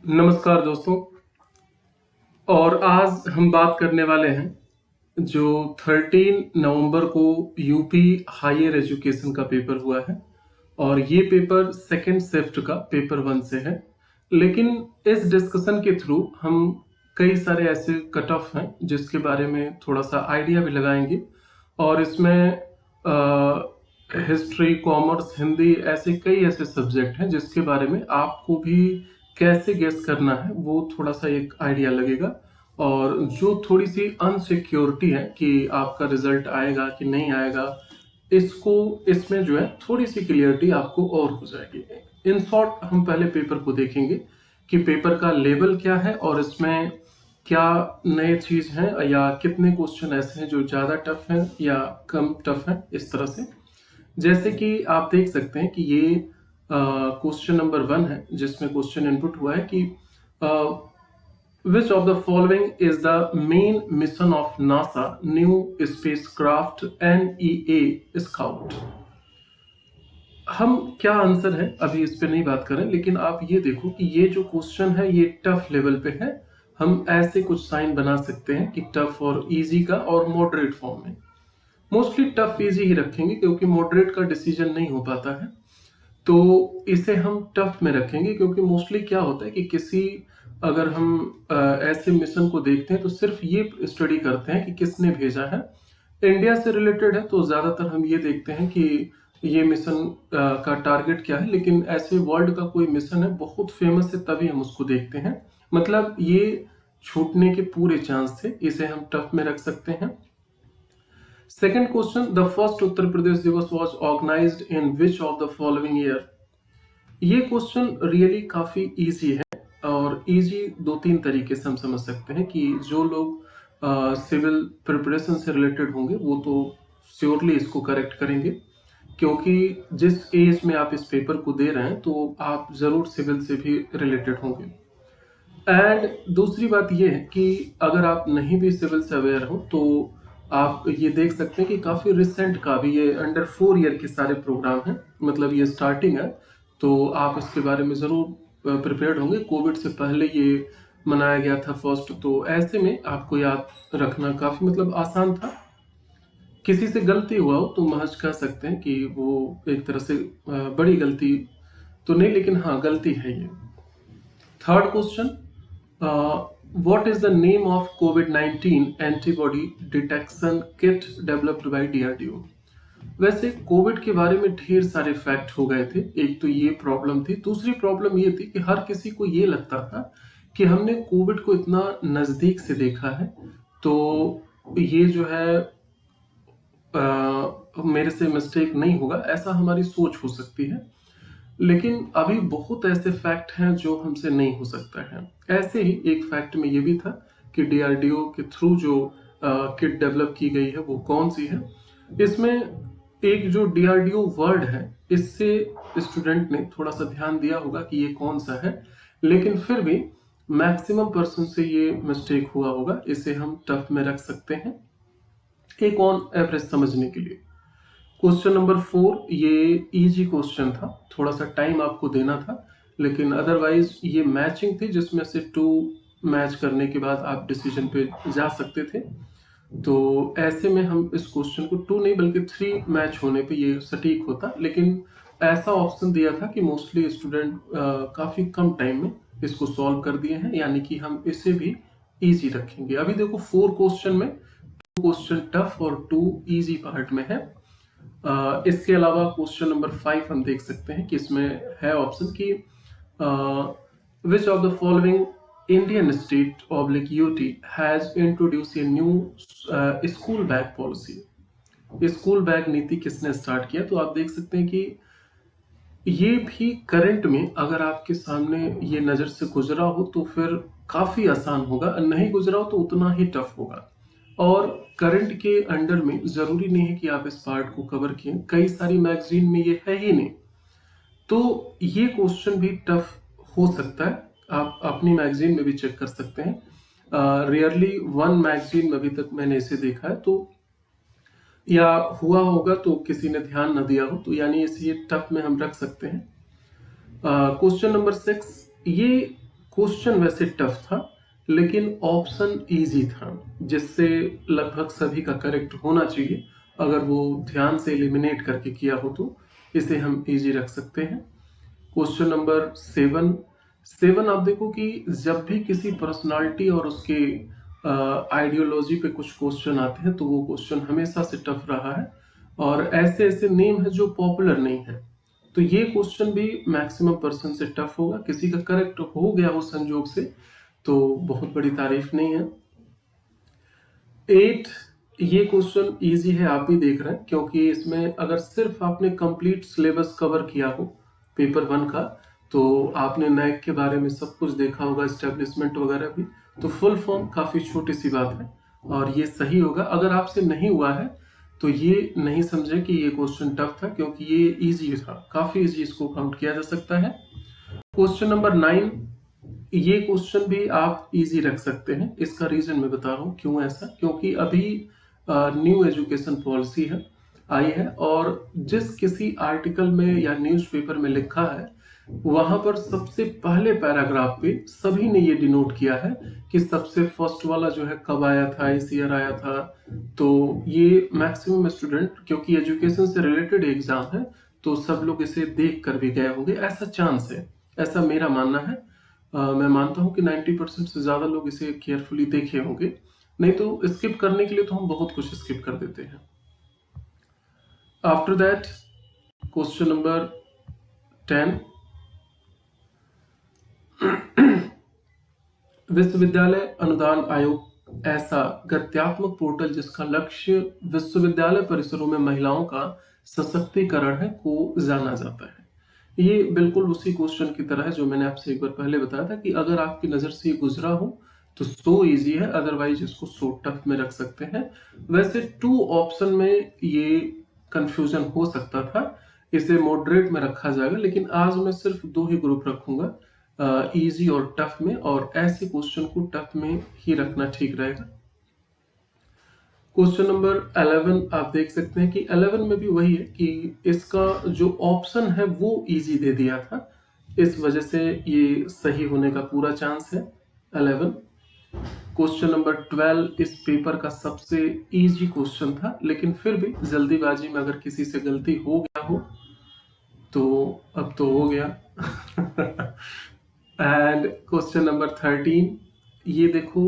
नमस्कार दोस्तों। और आज हम बात करने वाले हैं जो 13 नवंबर को यूपी हायर एजुकेशन का पेपर हुआ है और ये पेपर सेकंड शिफ्ट का पेपर 1 से है। लेकिन इस डिस्कशन के थ्रू हम कई सारे ऐसे कट ऑफ हैं जिसके बारे में थोड़ा सा आइडिया भी लगाएंगे और इसमें हिस्ट्री, कॉमर्स, हिंदी ऐसे कई ऐसे सब्जेक्ट हैं जिसके बारे में आपको भी कैसे गेस करना है वो थोड़ा सा एक आइडिया लगेगा। और जो थोड़ी सी अनसिक्योरिटी है कि आपका रिजल्ट आएगा कि नहीं आएगा, इसको इसमें जो है थोड़ी सी क्लियरिटी आपको और हो जाएगी। इन शॉर्ट हम पहले पेपर को देखेंगे कि पेपर का लेवल क्या है और इसमें क्या नए चीज है या कितने क्वेश्चन ऐसे हैं जो ज्यादा टफ हैं या कम टफ हैं, इस तरह से। जैसे कि आप देख सकते हैं कि ये क्वेश्चन नंबर 1 है जिसमें क्वेश्चन इनपुट हुआ है कि विच of the following is the main mission of NASA new spacecraft NEA scout. हम क्या आंसर है अभी इस पे नहीं बात करें, लेकिन आप ये देखो कि ये जो क्वेश्चन है ये टफ लेवल पे है। हम ऐसे कुछ साइन बना सकते हैं कि टफ और इजी का और मॉडरेट फॉर्म में। मोस्टली टफ इजी ही रखेंगे क्योंकि मॉडरेट का डिसीजन नहीं हो पाता है, तो इसे हम टफ में रखेंगे। क्योंकि मोस्टली क्या होता है कि किसी अगर हम ऐसे मिशन को देखते हैं तो सिर्फ ये स्टडी करते हैं कि किसने भेजा है। इंडिया से रिलेटेड है तो ज्यादातर हम ये देखते हैं कि ये मिशन का टारगेट क्या है, लेकिन ऐसे वर्ल्ड का कोई मिशन है बहुत फेमस है तभी हम उसको देखते हैं। मतलब ये छूटने के पूरे चांस थे, इसे हम टफ में रख सकते हैं। Second question, the first Uttar Pradesh Diwas was organized in which of the following year. ये क्वेश्चन रियली काफी इजी है और इजी 2-3 तरीके से हम समझ सकते हैं कि जो लोग सिविल प्रिपरेशन से रिलेटेड होंगे वो तो श्योरली इसको करेक्ट करेंगे, क्योंकि जिस एज में आप इस पेपर को दे रहे हैं तो आप जरूर सिविल से भी रिलेटेड होंगे। एंड दूसरी बात ये है कि अगर आप नहीं भी सिविल से अवेयर हो तो आप ये देख सकते हैं कि काफी रिसेंट का भी ये अंडर 4 ईयर के सारे प्रोग्राम हैं, मतलब ये स्टार्टिंग है, तो आप इसके बारे में जरूर प्रिपेयर्ड होंगे। कोविड से पहले ये मनाया गया था फर्स्ट, तो ऐसे में आपको याद रखना काफी मतलब आसान था। किसी से गलती हुआ हो तो महज कह सकते हैं कि वो एक तरह से बड़ी गलती तो नहीं, लेकिन हाँ गलती है ये। Third question, what is the name of COVID-19 antibody detection kit developed by DRDO। वैसे कोविड के बारे में ढेर सारे फैक्ट हो गए थे। एक तो ये प्रॉब्लम थी, दूसरी प्रॉब्लम ये थी कि हर किसी को ये लगता था कि हमने कोविड को इतना नजदीक से देखा है तो ये जो है मेरे से मिस्टेक नहीं होगा, ऐसा हमारी सोच हो सकती है। लेकिन अभी बहुत ऐसे फैक्ट हैं जो हमसे नहीं हो सकता है। ऐसे ही एक फैक्ट में ये भी था कि DRDO के थ्रू जो किट डेवलप की गई है वो कौन सी है। इसमें एक जो DRDO वर्ड है इससे स्टूडेंट ने थोड़ा सा ध्यान दिया होगा कि ये कौन सा है, लेकिन फिर भी मैक्सिमम पर्सन से ये मिस्टेक हुआ होगा, इसे हम टफ में रख सकते हैं एक ऑन एवरेज समझने के लिए। क्वेश्चन नंबर 4 ये इजी क्वेश्चन था, थोड़ा सा टाइम आपको देना था, लेकिन अदरवाइज ये मैचिंग थी जिसमें से 2 मैच करने के बाद आप डिसीजन पे जा सकते थे। तो ऐसे में हम इस क्वेश्चन को 2 नहीं बल्कि 3 मैच होने पे ये सटीक होता, लेकिन ऐसा ऑप्शन दिया था कि मोस्टली स्टूडेंट काफी कम टाइम में इसको सॉल्व कर दिए हैं, यानी कि हम इसे भी इजी रखेंगे। अभी देखो 4 क्वेश्चन में 2 क्वेश्चन टफ और 2 इजी पार्ट में है। इसके अलावा क्वेश्चन नंबर 5 हम देख सकते हैं कि इसमें है ऑप्शन कि विच of the following Indian state UT has introduce a new school bag policy. School bag नीति किसने स्टार्ट किया? तो आप देख सकते हैं कि ये भी करंट में अगर आपके सामने ये नजर से गुजरा हो तो फिर काफी आसान होगा, नहीं गुजरा हो तो उतना ही टफ होगा। और करंट के अंडर में जरूरी नहीं है कि आप इस पार्ट को कवर किए, कई सारी मैगजीन में ये है ही नहीं, तो ये क्वेश्चन भी टफ हो सकता है। आप अपनी मैगजीन में भी चेक कर सकते हैं। रेयरली 1 मैगजीन में अभी तक मैंने इसे देखा है, तो या हुआ होगा तो किसी ने ध्यान न दिया हो, तो यानी इसे टफ में हम रख सकते हैं। क्वेश्चन नंबर 6 ये क्वेश्चन वैसे टफ था लेकिन ऑप्शन इजी था, जिससे लगभग सभी का करेक्ट होना चाहिए। अगर वो ध्यान से एलिमिनेट करके किया हो तो इसे हम इजी रख सकते हैं। क्वेश्चन नंबर 7 आप देखो कि जब भी किसी पर्सनालिटी और उसके आइडियोलॉजी पे कुछ क्वेश्चन आते हैं तो वो क्वेश्चन हमेशा से टफ रहा है, और ऐसे ऐसे नेम है जो पॉपुलर नहीं है। तो ये क्वेश्चन भी मैक्सिमम पर्सन से टफ होगा। किसी का करेक्ट हो गया वो संजोग से तो बहुत बड़ी तारीफ नहीं है। 8 ये क्वेश्चन इजी है, आप भी देख रहे हैं, क्योंकि इसमें अगर सिर्फ आपने कंप्लीट सिलेबस कवर किया हो पेपर 1 का तो आपने नैक के बारे में सब कुछ देखा होगा, एस्टेब्लिशमेंट वगैरह भी। तो फुल फॉर्म काफी छोटी सी बात है और ये सही होगा। अगर आपसे नहीं हुआ है तो ये नहीं समझे कि ये क्वेश्चन टफ था, क्योंकि ये इजी था, काफी इजी इसको काउंट किया जा सकता है। क्वेश्चन नंबर 9 ये क्वेश्चन भी आप इजी रख सकते हैं। इसका रीजन मैं बता रहा हूँ क्यों ऐसा, क्योंकि अभी न्यू एजुकेशन पॉलिसी है आई है, और जिस किसी आर्टिकल में या न्यूज़पेपर में लिखा है वहां पर सबसे पहले पैराग्राफ पे सभी ने ये डिनोट किया है कि सबसे फर्स्ट वाला जो है कब आया था, इस ईयर आया था। तो ये मैक्सिमम स्टूडेंट, क्योंकि एजुकेशन से रिलेटेड एग्जाम है तो सब लोग इसे देख कर भी गए होंगे, ऐसा चांस है, ऐसा मेरा मानना है। मैं मानता हूं कि 90% से ज्यादा लोग इसे केयरफुली देखे होंगे, नहीं तो स्किप करने के लिए तो हम बहुत कुछ स्किप कर देते हैं। आफ्टर दैट क्वेश्चन नंबर 10 विश्वविद्यालय अनुदान आयोग ऐसा गत्यात्मक पोर्टल जिसका लक्ष्य विश्वविद्यालय परिसरों में महिलाओं का सशक्तिकरण है को जाना जाता है। ये बिल्कुल उसी क्वेश्चन की तरह है जो मैंने आपसे एक बार पहले बताया था कि अगर आपकी नजर से ये गुजरा हो तो सो इजी है, अदरवाइज इसको सो टफ में रख सकते हैं। वैसे 2 ऑप्शन में ये कंफ्यूजन हो सकता था, इसे मॉडरेट में रखा जाएगा, लेकिन आज मैं सिर्फ 2 ही ग्रुप रखूंगा, इजी और टफ में, और ऐसे क्वेश्चन को टफ में ही रखना ठीक रहेगा। क्वेश्चन नंबर 11 आप देख सकते हैं कि 11 में भी वही है कि इसका जो ऑप्शन है वो इजी दे दिया था, इस वजह से ये सही होने का पूरा चांस है 11। क्वेश्चन नंबर 12 इस पेपर का सबसे इजी क्वेश्चन था, लेकिन फिर भी जल्दीबाजी में अगर किसी से गलती हो गया हो तो अब तो हो गया। एंड क्वेश्चन नंबर 13 ये देखो,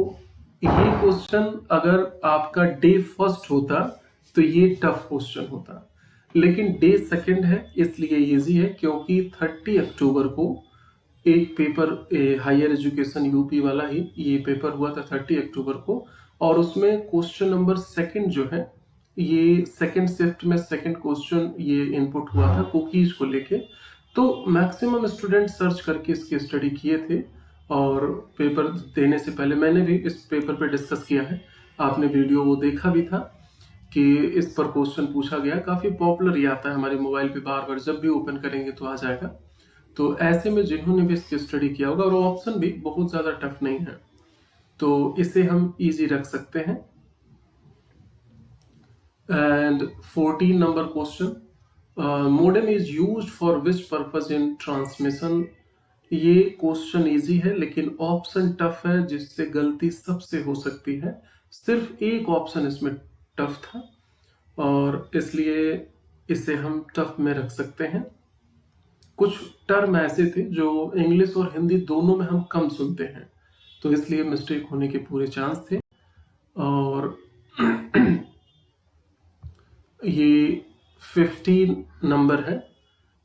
ये क्वेश्चन अगर आपका डे फर्स्ट होता तो ये टफ क्वेश्चन होता, लेकिन डे सेकंड है इसलिए इजी है, क्योंकि 30 अक्टूबर को एक पेपर हायर एजुकेशन यूपी वाला ही ये पेपर हुआ था 30 अक्टूबर को, और उसमें क्वेश्चन नंबर सेकंड जो है ये सेकंड शिफ्ट में सेकंड क्वेश्चन ये इनपुट हुआ था कुकीज को लेके। तो मैक्सिमम स्टूडेंट सर्च करके इसकी स्टडी किए थे, और पेपर देने से पहले मैंने भी इस पेपर पे डिस्कस किया है, आपने वीडियो वो देखा भी था कि इस पर क्वेश्चन पूछा गया, काफी पॉपुलर ये आता है हमारे मोबाइल पे, बार बार जब भी ओपन करेंगे तो आ जाएगा। तो ऐसे में जिन्होंने भी इसकी स्टडी किया होगा, और ऑप्शन भी बहुत ज्यादा टफ नहीं है, तो इसे हम इजी रख सकते हैं। And 14 number question, modem is used for which purpose in transmission. ये क्वेश्चन इजी है लेकिन ऑप्शन टफ है, जिससे गलती सबसे हो सकती है। सिर्फ एक ऑप्शन इसमें टफ था और इसलिए इसे हम टफ में रख सकते हैं। कुछ टर्म ऐसे थे जो इंग्लिश और हिंदी दोनों में हम कम सुनते हैं, तो इसलिए मिस्टेक होने के पूरे चांस थे। और ये 15 नंबर है।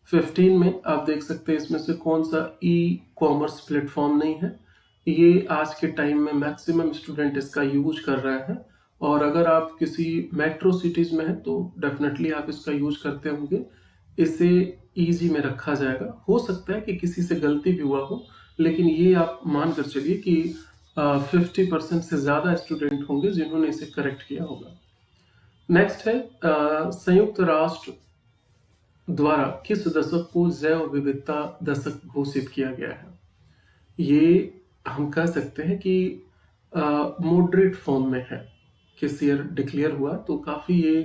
15 में आप देख सकते हैं इसमें से कौन सा ई कॉमर्स प्लेटफॉर्म नहीं है। ये आज के टाइम में मैक्सिमम स्टूडेंट इसका यूज कर रहे हैं, और अगर आप किसी मेट्रो सिटीज में हैं तो डेफिनेटली आप इसका यूज करते होंगे। इसे इजी में रखा जाएगा। हो सकता है कि किसी से गलती भी हुआ हो, लेकिन ये आप मान कर चलिए कि 50% से ज्यादा स्टूडेंट होंगे जिन्होंने इसे करेक्ट किया होगा। नेक्स्ट है संयुक्त राष्ट्र द्वारा किस दशक को जैव विविधता दशक घोषित किया गया है। ये हम कह सकते हैं कि मॉडरेट फॉर्म में है, किस ईयर डिक्लेयर हुआ, तो काफी ये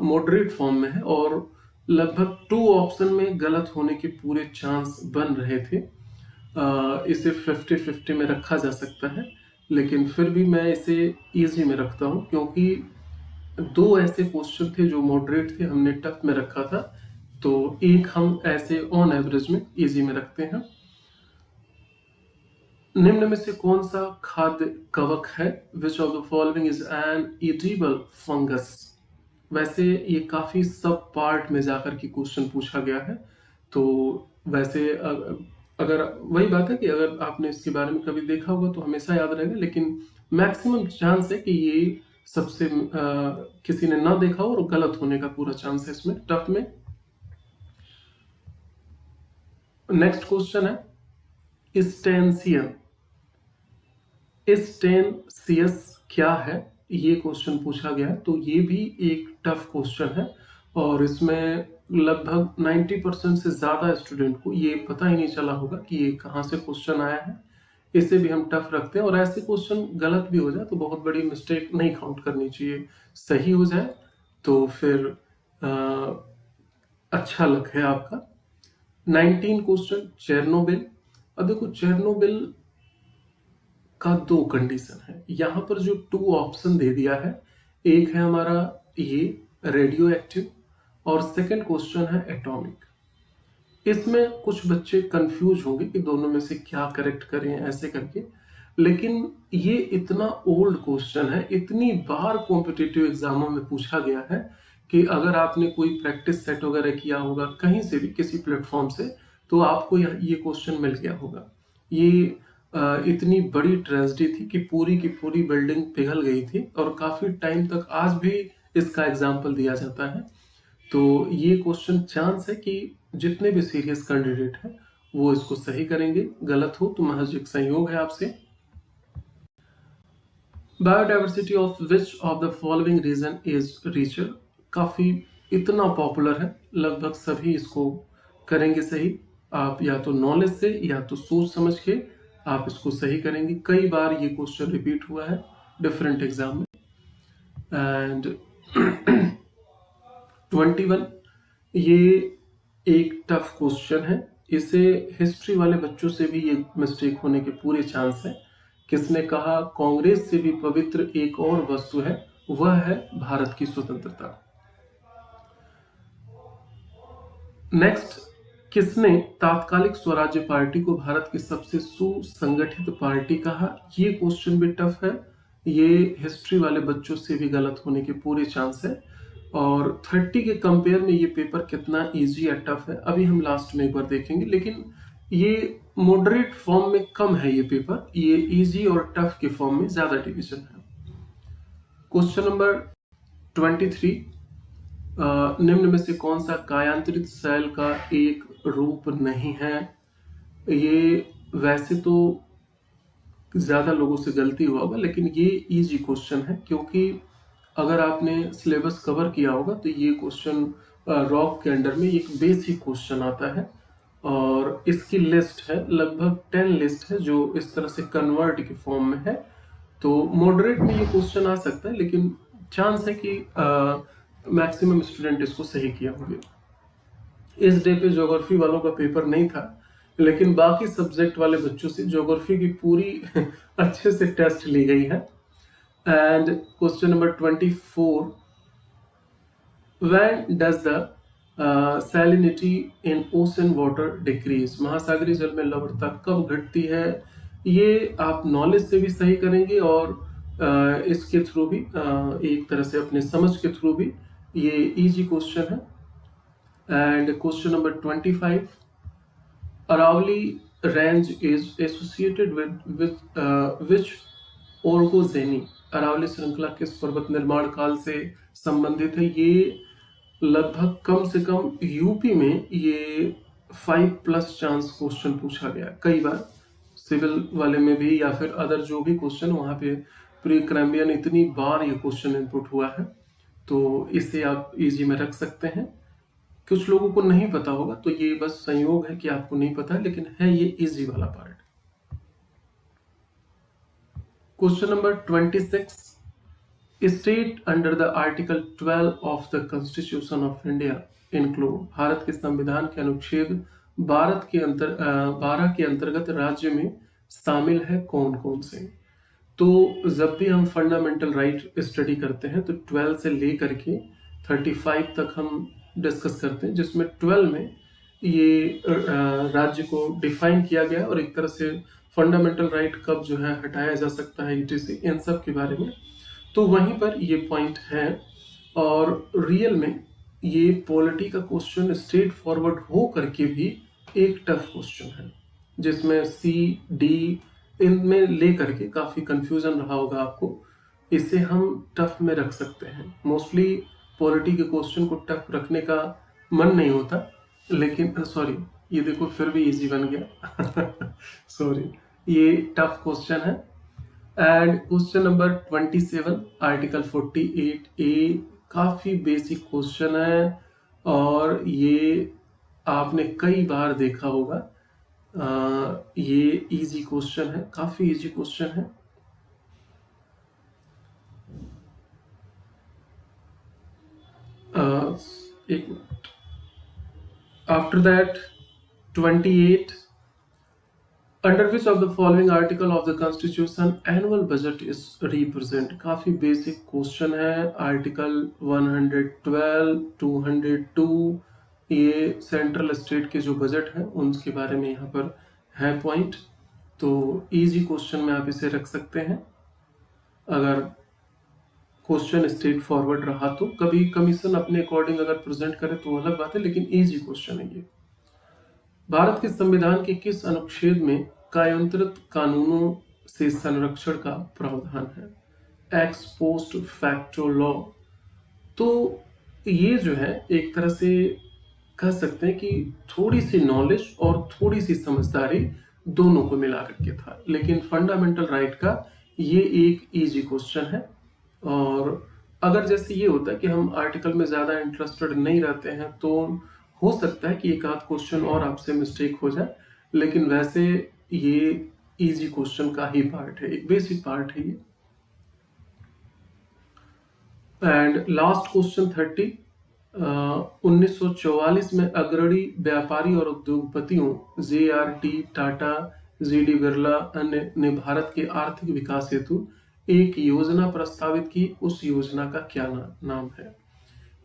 मॉडरेट फॉर्म में है, और लगभग 2 ऑप्शन में गलत होने के पूरे चांस बन रहे थे। इसे 50-50 में रखा जा सकता है, लेकिन फिर भी मैं इसे इजी में रखता हूँ क्योंकि दो ऐसे क्वेश्चन थे जो मॉडरेट थे, हमने टफ में रखा था, तो एक हम ऐसे ऑन एवरेज में इजी में रखते हैं। निम्न में से कौन सा खाद्य कवक है? विच of the following is an edible fungus? वैसे ये काफी सब पार्ट में जाकर के क्वेश्चन पूछा गया है, तो वैसे अगर वही बात है कि अगर आपने इसके बारे में कभी देखा होगा तो हमेशा याद रहेगा, लेकिन मैक्सिमम चांस है कि ये सबसे किसी ने ना देखा हो और गलत होने का पूरा चांस है इसमें टफ में। नेक्स्ट क्वेश्चन है स्टेंसियन। स्टेनसियस क्या है, ये क्वेश्चन पूछा गया है, तो ये भी एक टफ क्वेश्चन है और इसमें लगभग 90% से ज्यादा स्टूडेंट को ये पता ही नहीं चला होगा कि ये कहाँ से क्वेश्चन आया है। इसे भी हम टफ रखते हैं और ऐसे क्वेश्चन गलत भी हो जाए तो बहुत बड़ी मिस्टेक नहीं काउंट करनी चाहिए, सही हो जाए तो फिर अच्छा लक है आपका। 19 क्वेश्चन चेरनोबिल। अब देखो चेरनोबिल का दो कंडीशन है, यहां पर जो टू ऑप्शन दे दिया है, एक है हमारा ये रेडियो एक्टिव और सेकंड क्वेश्चन है एटॉमिक। इसमें कुछ बच्चे कंफ्यूज होंगे कि दोनों में से क्या करेक्ट करें ऐसे करके, लेकिन ये इतना ओल्ड क्वेश्चन है, इतनी बार कॉम्पिटिटिव एग्जामों में पूछा गया है कि अगर आपने कोई प्रैक्टिस सेट वगैरह किया होगा कहीं से भी किसी प्लेटफॉर्म से तो आपको ये क्वेश्चन मिल गया होगा। ये इतनी बड़ी ट्रेजेडी थी कि पूरी की पूरी बिल्डिंग पिघल गई थी और काफी टाइम तक आज भी इसका एग्जाम्पल दिया जाता है। तो ये क्वेश्चन चांस है कि जितने भी सीरियस कैंडिडेट हैं वो इसको सही करेंगे, गलत हो तो महज एक संयोग है आपसे। Biodiversity of which of the following region is richer, काफी इतना पॉपुलर है, लगभग सभी इसको करेंगे सही। आप या तो नॉलेज से या तो सोच समझ के आप इसको सही करेंगे। कई बार ये क्वेश्चन रिपीट हुआ है डिफरेंट एग्जाम में। एंड 21 ये एक टफ क्वेश्चन है, इसे हिस्ट्री वाले बच्चों से भी ये मिस्टेक होने के पूरे चांस है। किसने कहा कांग्रेस से भी पवित्र एक और वस्तु है, वह है भारत की स्वतंत्रता। नेक्स्ट, किसने तात्कालिक स्वराज्य पार्टी को भारत की सबसे सुसंगठित पार्टी कहा? ये क्वेश्चन भी टफ है, ये हिस्ट्री वाले बच्चों से भी गलत होने के पूरे चांस है। और 30 के कंपेयर में ये पेपर कितना इजी या टफ है अभी हम लास्ट में एक बार देखेंगे, लेकिन ये मॉडरेट फॉर्म में कम है ये पेपर, ये इजी और टफ के फॉर्म में ज्यादा डिवीजन है। क्वेश्चन नंबर 23, निम्न में से कौन सा कायांतरित सेल का एक रूप नहीं है? ये वैसे तो ज्यादा लोगों से गलती हुआ होगा, लेकिन ये इजी क्वेश्चन है क्योंकि अगर आपने सिलेबस कवर किया होगा तो ये क्वेश्चन रॉक के अंडर में एक बेसिक क्वेश्चन आता है और इसकी लिस्ट है, लगभग 10 लिस्ट है जो इस तरह से कन्वर्ट के फॉर्म में है। तो मॉडरेट में ये क्वेश्चन आ सकता है, लेकिन चांस है कि मैक्सिमम स्टूडेंट इसको सही किया होंगे। इस डे पे ज्योग्राफी वालों का पेपर नहीं था, लेकिन बाकी सब्जेक्ट वाले बच्चों से ज्योग्राफी की पूरी अच्छे से टेस्ट ली गई है। And question number 24, when does the salinity in ocean water decrease? महासागरीय जल में लवणता कब घटती है? ये आप नॉलेज से भी सही करेंगे और इसके थ्रू भी एक तरह से अपने समझ के थ्रू भी, ये इजी क्वेश्चन है। And question number 25, Aravalli range is associated with which orogeny? Aravalli श्रृंखला किस पर्वत निर्माण काल से संबंधित है? ये लगभग कम से कम यूपी में ये 5+ चांस क्वेश्चन पूछा गया कई बार, सिविल वाले में भी या फिर अदर जो भी क्वेश्चन वहां पे प्री क्रैम्बियन इतनी बार ये क्वेश्चन इनपुट हुआ है, तो इसे आप इजी में रख सकते हैं। कुछ लोगों को नहीं पता होगा तो ये बस संयोग है कि आपको नहीं पता है, लेकिन है ये इजी वाला part. Question number 26, state under the article 12 of the constitution of India include, Bharat के संविधान के अनुच्छेद 12 के अंतर्गत राज्य में शामिल है कौन कौन से? तो जब भी हम फंडामेंटल राइट स्टडी करते हैं तो 12 से लेकर के 35 तक हम डिस्कस करते हैं, जिसमें 12 में ये राज्य को डिफाइन किया गया और एक तरह से फंडामेंटल राइट कब जो है हटाया जा सकता है ईटीसी, इन सब के बारे में। तो वहीं पर ये पॉइंट है। और रियल में ये पॉलिटी का क्वेश्चन स्ट्रेट फॉरवर्ड हो करके भी एक टफ क्वेश्चन है, जिसमें सी डी इनमें ले करके काफ़ी कंफ्यूजन रहा होगा आपको। इसे हम टफ में रख सकते हैं। मोस्टली पॉलिटी के क्वेश्चन को टफ रखने का मन नहीं होता, लेकिन सॉरी, ये देखो फिर भी इजी बन गया सॉरी, ये टफ क्वेश्चन है। एंड क्वेश्चन नंबर 27, आर्टिकल 48 ए, काफ़ी बेसिक क्वेश्चन है और ये आपने कई बार देखा होगा। ये इजी क्वेश्चन है, काफ़ी इजी क्वेश्चन है। एक minute. After that 28, under which of the following article of the constitution annual budget is represent? काफी बेसिक क्वेश्चन है। आर्टिकल 112, 202, ये सेंट्रल स्टेट के जो बजट हैं उनके बारे में यहाँ पर है पॉइंट। तो इजी क्वेश्चन में आप इसे रख सकते हैं। अगर क्वेश्चन स्ट्रेट फॉरवर्ड रहा तो, कभी कमीशन अपने अकॉर्डिंग अगर प्रेजेंट करे तो अलग बात है, लेकिन इजी क्वेश्चन है ये। भारत के संविधान के किस अनुच्छेद में कायोंतरित कानूनों से संरक्षण का प्रावधान है? X post facto law. तो ये जो है एक तरह से कह सकते हैं कि थोड़ी सी नॉलेज और थोड़ी सी समझदारी दोनों को मिला करके था, लेकिन फंडामेंटल राइट का ये एक इजी क्वेश्चन है। और अगर जैसे ये होता है कि हम आर्टिकल में ज़्यादा इंटरेस्टेड नहीं रहते हैं तो हो सकता है कि एक आध क्वेश्चन और आपसे मिस्टेक हो जाए, लेकिन वैसे ये इजी क्वेश्चन का ही पार्ट है, एक बेसिक पार्ट है ये। एंड लास्ट क्वेश्चन 30, 1944 में अग्रणी व्यापारी और उद्योगपतियों JRT टाटा, GD बिरला अन्य ने भारत के आर्थिक विकास हेतु एक योजना प्रस्तावित की। उस योजना का क्या नाम है?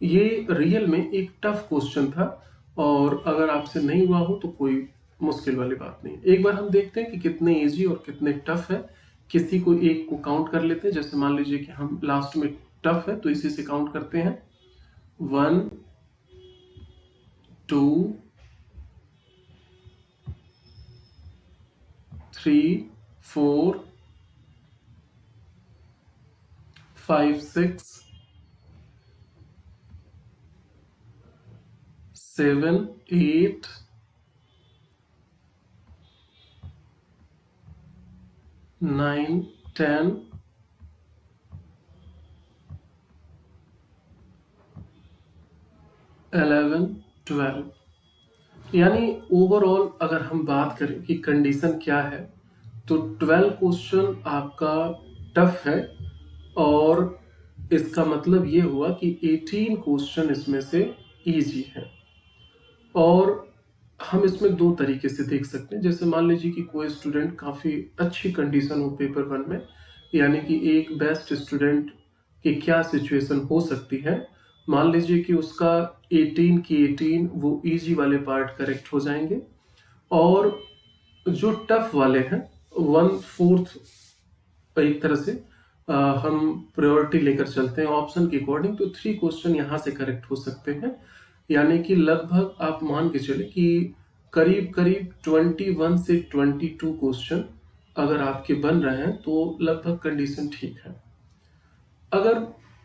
ये रियल में एक टफ क्वेश्चन था और अगर आपसे नहीं हुआ हो तो कोई मुश्किल वाली बात नहीं। एक बार हम देखते हैं कि कितने इजी और कितने टफ है। किसी को एक को काउंट कर लेते हैं, जैसे मान लीजिए कि हम लास्ट में टफ है तो इसी से काउंट करते हैं। 1 2 3 4 5 6 7 8 9 10 11 12। यानी ओवरऑल अगर हम बात करें कि कंडीशन क्या है, तो 12 क्वेश्चन आपका टफ है और इसका मतलब ये हुआ कि 18 क्वेश्चन इसमें से इजी है। और हम इसमें दो तरीके से देख सकते हैं। जैसे मान लीजिए कि कोई स्टूडेंट काफ़ी अच्छी कंडीशन हो पेपर 1 में, यानी कि एक बेस्ट स्टूडेंट की क्या सिचुएशन हो सकती है। मान लीजिए कि उसका 18 की 18 वो इजी वाले पार्ट करेक्ट हो जाएंगे और जो टफ वाले हैं 1/4 एक तरह से हम प्रायोरिटी लेकर चलते हैं ऑप्शन के अकॉर्डिंग, तो 3 क्वेश्चन यहाँ से करेक्ट हो सकते हैं। यानी कि लगभग आप मान के चले कि करीब करीब 21 से 22 क्वेश्चन अगर आपके बन रहे हैं तो लगभग कंडीशन ठीक है। अगर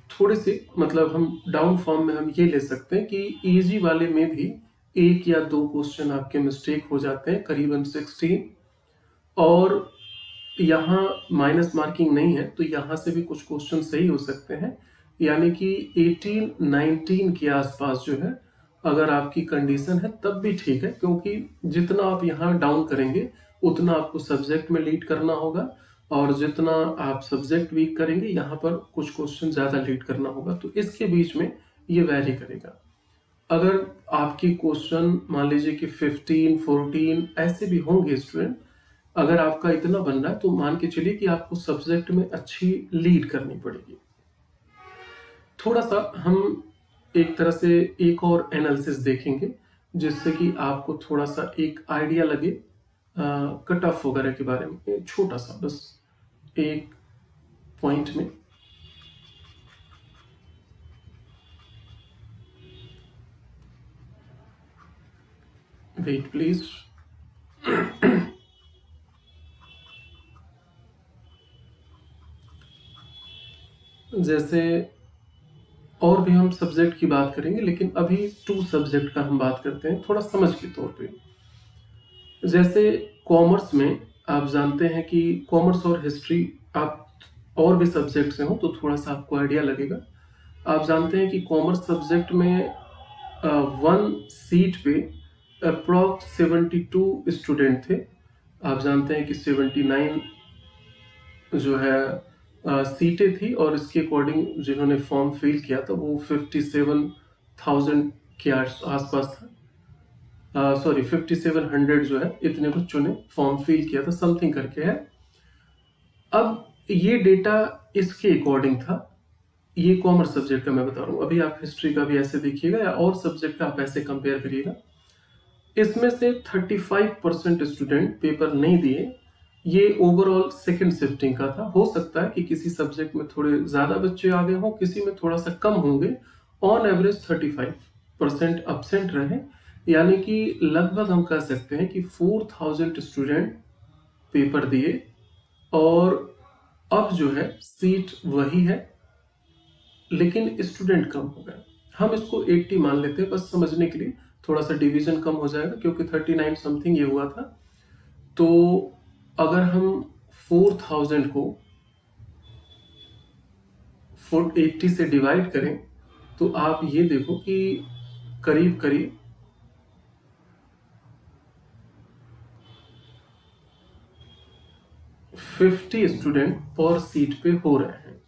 थोड़े से मतलब हम डाउन फॉर्म में हम ये ले सकते हैं कि इजी वाले में भी 1 या 2 क्वेश्चन आपके मिस्टेक हो जाते हैं, करीबन 16। और यहाँ माइनस मार्किंग नहीं है तो यहाँ से भी कुछ क्वेश्चन सही हो सकते हैं। यानी कि 18-19 के आसपास जो है अगर आपकी कंडीशन है तब भी ठीक है, क्योंकि जितना आप यहाँ डाउन करेंगे उतना आपको सब्जेक्ट में लीड करना होगा और जितना आप सब्जेक्ट वीक करेंगे यहाँ पर कुछ क्वेश्चन ज़्यादा लीड करना होगा, तो इसके बीच में ये वैरी करेगा। अगर आपकी क्वेश्चन मान लीजिए कि 15, 14 ऐसे भी होंगे स्टूडेंट, अगर आपका इतना बनना है तो मान के चलिए कि आपको सब्जेक्ट में अच्छी लीड करनी पड़ेगी। थोड़ा सा हम एक तरह से एक और एनालिसिस देखेंगे जिससे कि आपको थोड़ा सा एक आइडिया लगे कट ऑफ वगैरह के बारे में, छोटा सा बस एक पॉइंट में। Wait please. जैसे और भी हम सब्जेक्ट की बात करेंगे, लेकिन अभी 2 सब्जेक्ट का हम बात करते हैं थोड़ा समझ के तौर पे। जैसे कॉमर्स में आप जानते हैं कि कॉमर्स और हिस्ट्री, आप और भी सब्जेक्ट से हो तो थोड़ा सा आपको आइडिया लगेगा। आप जानते हैं कि कॉमर्स सब्जेक्ट में 1 सीट पे अप्रॉक्स 72 स्टूडेंट थे। आप जानते हैं कि 79 जो है सीटें थी, और इसके अकॉर्डिंग जिन्होंने फॉर्म फिल किया था वो 57,000 के आसपास था। सॉरी 5700 जो है, इतने बच्चों ने फॉर्म फिल किया था, समथिंग करके है। अब ये डेटा इसके अकॉर्डिंग था, ये कॉमर्स सब्जेक्ट का मैं बता रहा हूँ। अभी आप हिस्ट्री का भी ऐसे देखिएगा या और सब्जेक्ट का आप ऐसे कंपेयर करिएगा। इसमें से 35% स्टूडेंट पेपर नहीं दिए। ये ओवरऑल सेकंड शिफ्टिंग का था। हो सकता है कि किसी सब्जेक्ट में थोड़े ज्यादा बच्चे आ गए हों, किसी में थोड़ा सा कम होंगे। ऑन एवरेज 35% absent रहे, यानी कि लगभग हम कह सकते हैं कि 4000 स्टूडेंट पेपर दिए, और अब जो है सीट वही है लेकिन स्टूडेंट कम हो गए। हम इसको 80 मान लेते हैं बस समझने के लिए, थोड़ा सा डिवीजन कम हो जाएगा क्योंकि 39 समथिंग ये हुआ था। तो अगर हम 4000 को 80 से डिवाइड करें तो आप ये देखो कि करीब करीब 50 स्टूडेंट पर सीट पे हो रहे हैं।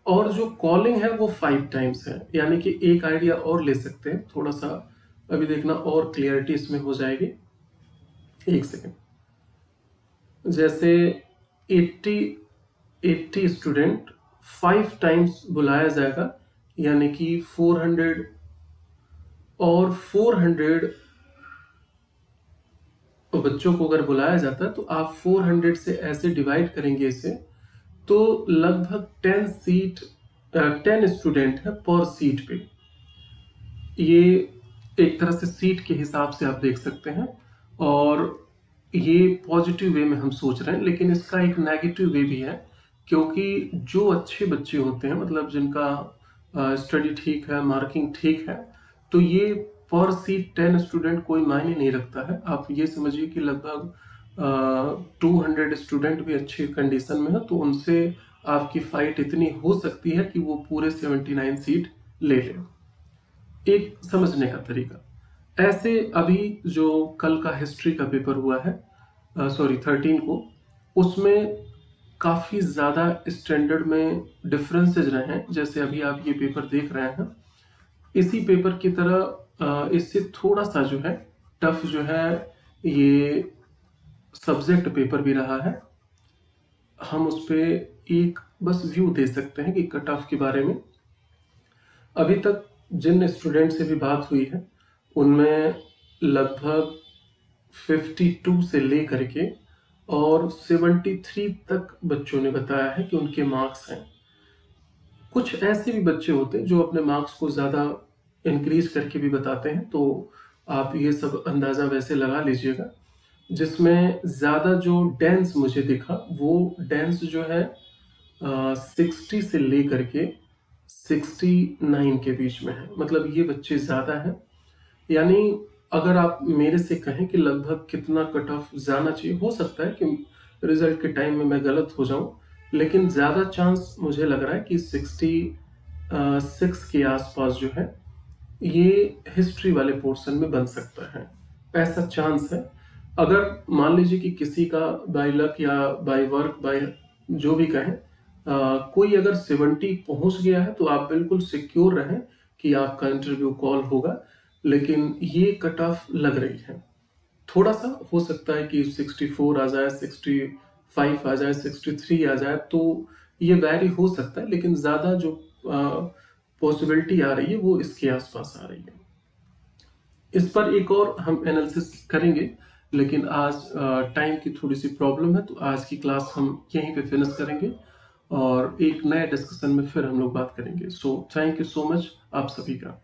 और जो कॉलिंग है वो 5 टाइम्स है, यानी कि एक आइडिया और ले सकते हैं थोड़ा सा। अभी देखना और क्लियरिटी इसमें हो जाएगी। एक सेकेंड। जैसे 80 स्टूडेंट 5 टाइम्स बुलाया जाएगा, यानी कि 400, और 400 बच्चों को अगर बुलाया जाता है तो आप 400 से ऐसे डिवाइड करेंगे इसे, तो लगभग 10 स्टूडेंट है पर सीट पे। ये एक तरह से सीट के हिसाब से आप देख सकते हैं, और ये पॉजिटिव वे में हम सोच रहे हैं। लेकिन इसका एक नेगेटिव वे भी है, क्योंकि जो अच्छे बच्चे होते हैं, मतलब जिनका स्टडी ठीक है, मार्किंग ठीक है, तो ये पर सीट 10 स्टूडेंट कोई मायने नहीं रखता है। आप ये समझिए कि लगभग 200 स्टूडेंट भी अच्छी कंडीशन में है तो उनसे आपकी फाइट इतनी हो सकती है कि वो पूरे 79 सीट ले ले। एक समझने का तरीका ऐसे, अभी जो कल का हिस्ट्री का पेपर हुआ है, सॉरी 13 को, उसमें काफी ज्यादा स्टैंडर्ड में डिफरेंसेज रहे हैं। जैसे अभी आप ये पेपर देख रहे हैं, इसी पेपर की तरह इससे थोड़ा सा जो है टफ जो है ये सब्जेक्ट पेपर भी रहा है। हम उस पर एक बस व्यू दे सकते हैं कि कट ऑफ के बारे में। अभी तक जिन स्टूडेंट से भी बात हुई है उनमें लगभग 52 से लेकर के और 73 तक बच्चों ने बताया है कि उनके मार्क्स हैं। कुछ ऐसे भी बच्चे होते हैं जो अपने मार्क्स को ज़्यादा इंक्रीज करके भी बताते हैं, तो आप ये सब अंदाज़ा वैसे लगा लीजिएगा। जिसमें ज़्यादा जो डेंस मुझे दिखा वो डेंस जो है 60 से लेकर के 69 के बीच में है। मतलब ये बच्चे ज़्यादा हैं। यानी अगर आप मेरे से कहें कि लगभग कितना कट ऑफ जाना चाहिए, हो सकता है कि रिजल्ट के टाइम में मैं गलत हो जाऊं, लेकिन ज़्यादा चांस मुझे लग रहा है कि 66 के आसपास जो है ये हिस्ट्री वाले पोर्शन में बन सकता है, ऐसा चांस है। अगर मान लीजिए कि किसी का बाय लक या बाय वर्क, बाय जो भी कहें, कोई अगर 70 पहुंच गया है तो आप बिल्कुल सिक्योर रहें कि आपका इंटरव्यू कॉल होगा। लेकिन ये कट ऑफ लग रही है। थोड़ा सा हो सकता है कि 64 आ जाए, 65 आ जाए, 63 आ जाए, तो ये वैरी हो सकता है, लेकिन ज़्यादा जो पॉसिबिलिटी आ रही है वो इसके आसपास आ रही है। इस पर एक और हम एनालिसिस करेंगे, लेकिन आज टाइम की थोड़ी सी प्रॉब्लम है, तो आज की क्लास हम यहीं पे फिनिश करेंगे और एक नए डिस्कशन में फिर हम लोग बात करेंगे। So thank you so much आप सभी का।